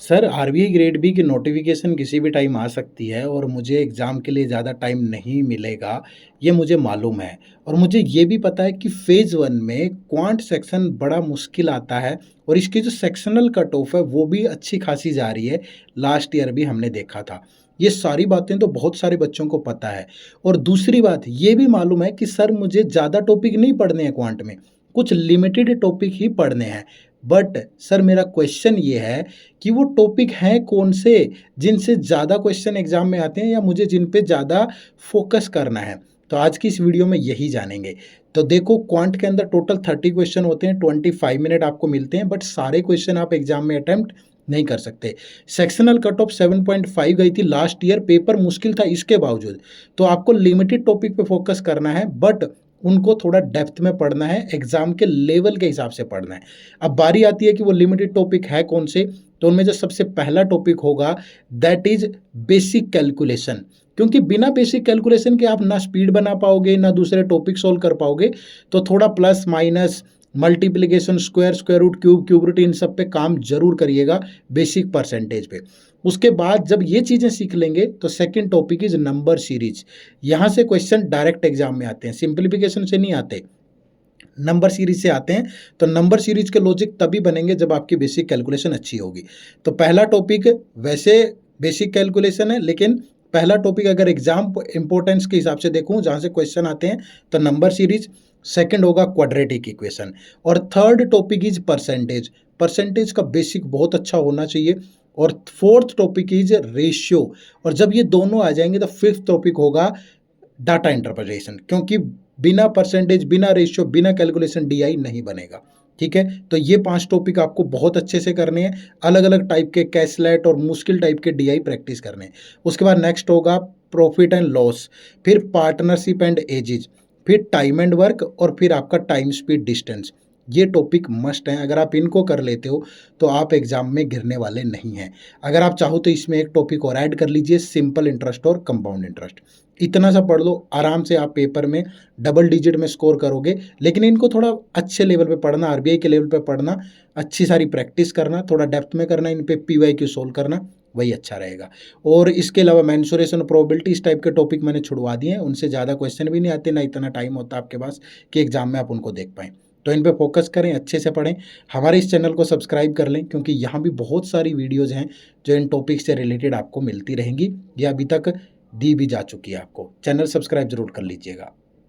Sir, RBI grade B की notification किसी भी टाइम आ सकती है और मुझे एग्ज़ाम के लिए ज़्यादा टाइम नहीं मिलेगा, ये मुझे मालूम है। और मुझे ये भी पता है कि फ़ेज़ 1 में क्वांट सेक्शन बड़ा मुश्किल आता है और इसकी जो सेक्शनल कट ऑफ है, वो भी अच्छी खासी जा रही है। लास्ट ईयर भी हमने देखा था। ये सारी बातें तो बहुत सारे बच्चों को पता है। और दूसरी बात ये भी मालूम है कि सर मुझे ज़्यादा टॉपिक नहीं पढ़ने हैं क्वांट में, कुछ लिमिटेड टॉपिक ही पढ़ने हैं। बट सर मेरा क्वेश्चन ये है कि वो टॉपिक हैं कौन से जिनसे ज़्यादा क्वेश्चन एग्जाम में आते हैं या मुझे जिन पे ज़्यादा फोकस करना है। तो आज की इस वीडियो में यही जानेंगे। तो देखो क्वांट के अंदर टोटल 30 क्वेश्चन होते हैं, 25 मिनट आपको मिलते हैं, बट सारे क्वेश्चन आप एग्जाम में अटेम्प्ट नहीं कर सकते। सेक्शनल कट ऑफ 7.5 गई थी लास्ट ईयर, पेपर मुश्किल था इसके बावजूद। तो आपको लिमिटेड टॉपिक पे फोकस करना है, बट उनको थोड़ा डेप्थ में पढ़ना है, एग्जाम के लेवल के हिसाब से पढ़ना है। अब बारी आती है कि वो लिमिटेड टॉपिक है कौन से। तो उनमें जो सबसे पहला टॉपिक होगा दैट इज बेसिक कैलकुलेशन। क्योंकि बिना बेसिक कैलकुलेशन के आप ना स्पीड बना पाओगे ना दूसरे टॉपिक सोल्व कर पाओगे। तो थोड़ा plus minus multiplication square square root cube cube root इन सब पे काम जरूर करिएगा बेसिक परसेंटेज पे। उसके बाद जब ये चीज़ें सीख लेंगे तो second topic is number series. यहाँ से क्वेश्चन डायरेक्ट एग्जाम में आते हैं, सिंप्लीफिकेशन से नहीं आते, नंबर सीरीज से आते हैं। तो नंबर सीरीज के लॉजिक तभी बनेंगे जब आपकी बेसिक कैलकुलेशन अच्छी होगी। तो पहला टॉपिक वैसे बेसिक कैलकुलेशन है, लेकिन पहला टॉपिक अगर एग्जाम इंपॉर्टेंस के हिसाब से देखूं जहां से क्वेश्चन आते हैं तो नंबर सीरीज। सेकंड होगा क्वाड्रेटिक इक्वेशन और third topic is percentage. Percentage का बेसिक बहुत अच्छा होना चाहिए। और फोर्थ टॉपिक इज रेशियो। और जब ये दोनों आ जाएंगे तो फिफ्थ टॉपिक होगा डाटा इंटरप्रिटेशन, क्योंकि बिना परसेंटेज बिना रेशियो बिना कैलकुलेशन डीआई नहीं बनेगा। ठीक है, तो ये 5 टॉपिक आपको बहुत अच्छे से करने हैं, अलग अलग टाइप के कैसलेट और मुश्किल टाइप के डीआई प्रैक्टिस करने हैं। उसके बाद नेक्स्ट होगा प्रॉफिट एंड लॉस, फिर पार्टनरशिप एंड एजेज, फिर टाइम एंड वर्क और फिर आपका टाइम स्पीड डिस्टेंस। ये टॉपिक मस्ट हैं, अगर आप इनको कर लेते हो तो आप एग्जाम में गिरने वाले नहीं हैं। अगर आप चाहो तो इसमें एक टॉपिक और ऐड कर लीजिए, सिंपल इंटरेस्ट और कंपाउंड इंटरेस्ट। इतना सा पढ़ लो, आराम से आप पेपर में डबल डिजिट में स्कोर करोगे। लेकिन इनको थोड़ा अच्छे लेवल पे पढ़ना, आरबीआई के लेवल पे पढ़ना, अच्छी सारी प्रैक्टिस करना, थोड़ा डेप्थ में करना, इन पे पीवाईक्यू सोल्व करना, वही अच्छा रहेगा। और इसके अलावा मेंसुरेशन प्रोबेबिलिटी इस टाइप के टॉपिक मैंने छुड़वा दिए हैं, उनसे ज़्यादा क्वेश्चन भी नहीं आते, ना इतना टाइम होता आपके पास कि एग्जाम में आप उनको देख पाएँ। तो इन पे फोकस करें, अच्छे से पढ़ें। हमारे इस चैनल को सब्सक्राइब कर लें, क्योंकि यहाँ भी बहुत सारी वीडियोज़ हैं जो इन टॉपिक से रिलेटेड आपको मिलती रहेंगी, या अभी तक दी भी जा चुकी है आपको। चैनल सब्सक्राइब जरूर कर लीजिएगा।